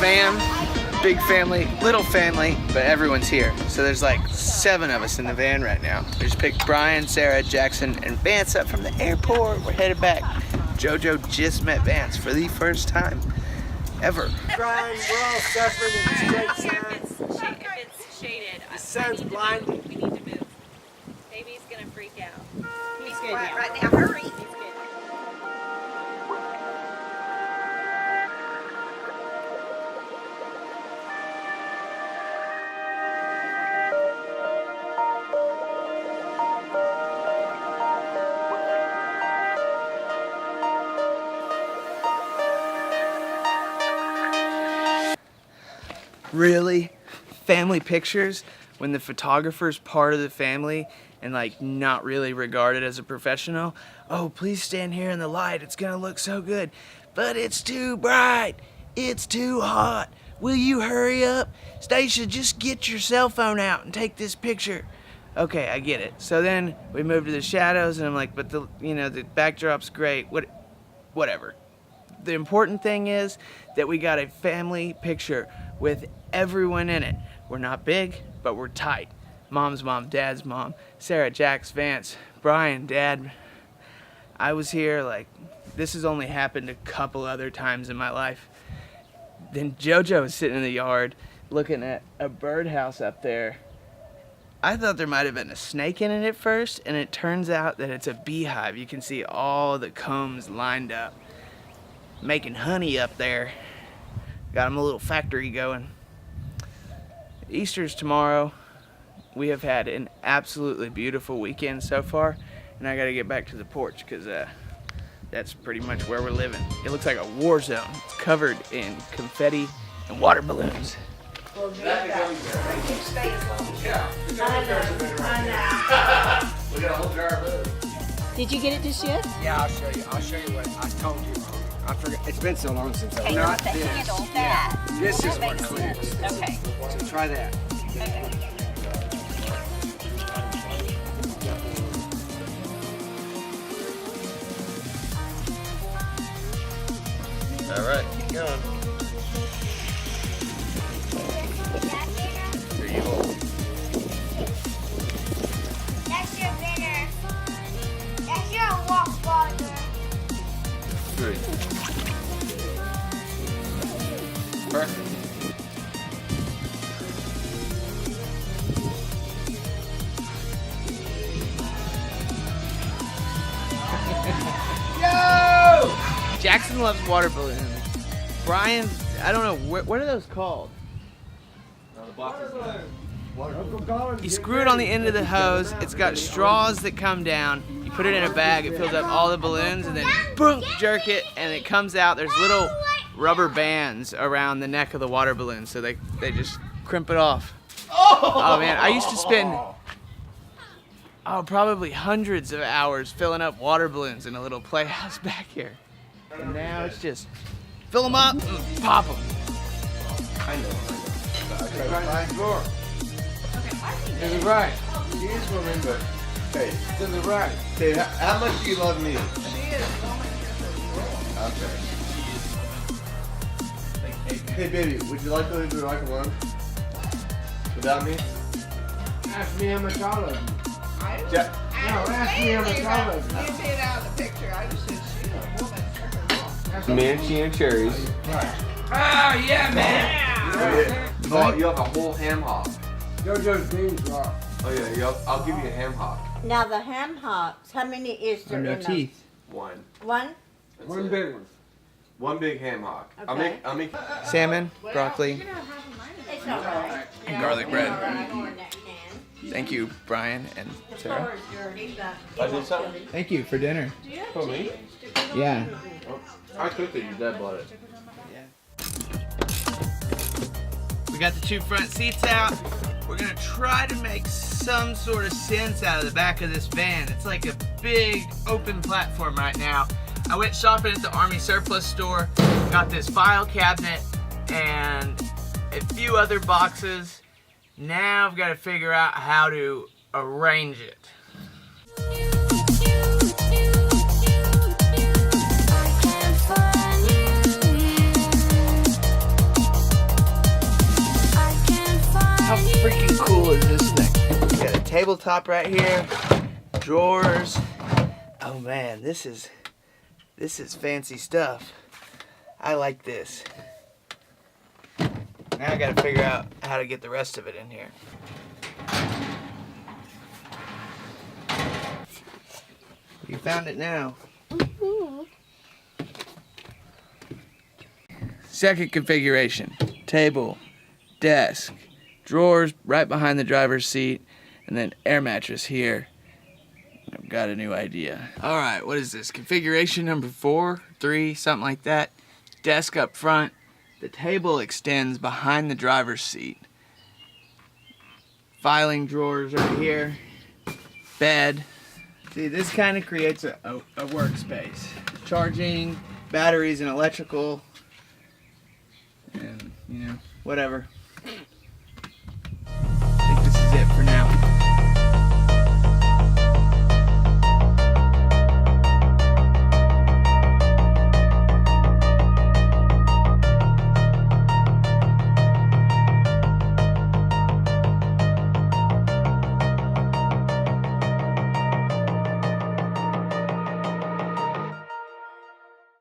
fam, big family, little family, but everyone's here. So there's like 7 of us in the van right now. We just picked Brian, Sarah, Jackson, and Vance up from the airport. We're headed back. JoJo just met Vance for the first time ever. Brian, we're all suffering in this great sun. If it's shaded, The sun's blinding. we need to move. Baby's gonna freak out. He's good Right now, hurry. He's good. Really? Family pictures when the photographer's part of the family and like not really regarded as a professional? Oh, please stand here in the light. It's gonna look so good. But it's too bright. It's too hot. Will you hurry up? Stacia, just get your cell phone out and take this picture. Okay, I get it. So then we move to the shadows and I'm like, but the backdrop's great. Whatever. The important thing is that we got a family picture with everyone in it. We're not big, but we're tight. Mom's mom, dad's mom, Sarah, Jax, Vance, Brian, dad. I was here, like, this has only happened a couple other times in my life. Then JoJo was sitting in the yard looking at a birdhouse up there. I thought there might have been a snake in it at first, and it turns out that it's a beehive. You can see all the combs lined up, making honey up there. Got them a little factory going. Easter's tomorrow. We have had an absolutely beautiful weekend so far, and I gotta get back to the porch because that's pretty much where we're living. It looks like a war zone. It's covered in confetti and water balloons. Did you get it just yet? Yeah, I'll show you. I'll show you what I told you wrong. I forgot. It's been so long since I've Not the handle, that. This is That what makes clicks. sense. Okay. So try that. Okay. All right, keep going. Here you hold. That's your dinner. That's your walk father. Good. Perfect. Jackson loves water balloons. Brian, I don't know, what are those called? You screw it on the end of the hose. It's got straws that come down. You put it in a bag, it fills up all the balloons, and then boom, jerk it, and it comes out. There's little rubber bands around the neck of the water balloon, so they just crimp it off. Oh man, I used to spend probably hundreds of hours filling up water balloons in a little playhouse back here. And now it's just fill them up and pop them. I know. Right floor. To the right. She is woman, but hey, To the right. hey, how much do you love me? Okay. Hey, baby, would you like to leave the rock alone? Without me? Ask me how much I love you. Ja- No, ask me how much I love you. You did out of the picture. I just said, shoot, a woman. Manchi and cherries. Oh, yeah, man. Oh, you have a whole ham hock. JoJo's beans rock. Oh yeah, I'll give you a ham hock. Now the ham hocks, how many is there in those? One. One? That's One it. big one. One big ham hock. Okay. I'll make. Salmon, broccoli, It's all right. and garlic bread. More in that can. Thank you, Brian and The Sarah. floor is dirty, but I it did won't something? kill it. Thank you for dinner. For me? Yeah. Oh, I cooked it. Your dad bought it. We got the 2 front seats out. We're gonna try to make some sort of sense out of the back of this van. It's like a big open platform right now. I went shopping at the Army surplus store, got this file cabinet and a few other boxes. Now I've got to figure out how to arrange it. cool is this thing? Got a tabletop right here, drawers. Oh man, this is fancy stuff. I like this. Now I gotta figure out how to get the rest of it in here. You found it now. Second configuration, table, desk, drawers right behind the driver's seat, and then air mattress here. I've got a new idea. All right, what is this? Configuration number 4, 3, something like that. Desk up front. The table extends behind the driver's seat. Filing drawers right here. Bed. See, this kind of creates a workspace. Charging, batteries and electrical, and, you know, whatever.